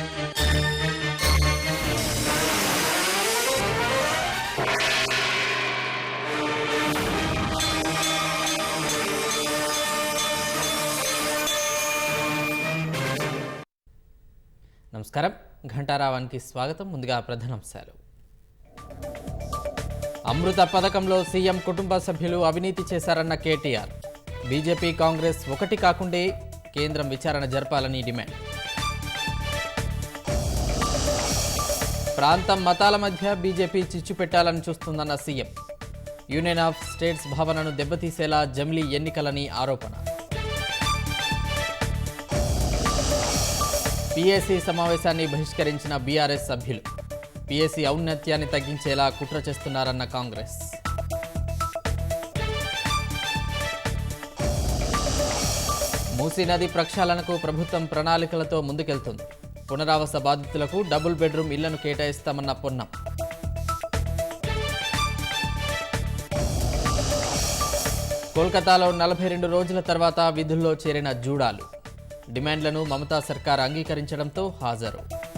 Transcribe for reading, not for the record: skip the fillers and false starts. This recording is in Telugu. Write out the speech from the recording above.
నమస్కారం, ఘంటారావానికి స్వాగతం. ముందుగా ప్రధానాంశాలు. అమృత పథకంలో సీఎం కుటుంబ సభ్యులు అవినీతి చేశారన్న కేటీఆర్. బీజేపీ కాంగ్రెస్ ఒకటి కాకుండే కేంద్రం విచారణ జరపాలని డిమాండ్. ప్రాంతం మతాల మధ్య బీజేపీ చిచ్చు పెట్టాలని చూస్తుందన్న సీఎం. యూనియన్ ఆఫ్ స్టేట్స్ భావనను దెబ్బతీసేలా జమిలీ ఎన్నికలని ఆరోపణ. పీఏసీ సమావేశాన్ని బహిష్కరించిన బీఆర్ఎస్ సభ్యులు. పీఏసీ ఔన్నత్యాన్ని తగ్గించేలా కుట్ర చేస్తున్నారన్న కాంగ్రెస్. మూసీ నది ప్రక్షాళనకు ప్రభుత్వం ప్రణాళికలతో ముందుకెళ్తుంది. పునరావాస బాధితులకు డబుల్ బెడ్రూమ్ ఇళ్లను కేటాయిస్తామన్న పొన్నం. కోల్కతాలో 42 రోజుల తర్వాత విధుల్లో చేరిన జూడాలు. డిమాండ్లను మమతా సర్కార్ అంగీకరించడంతో హాజరు.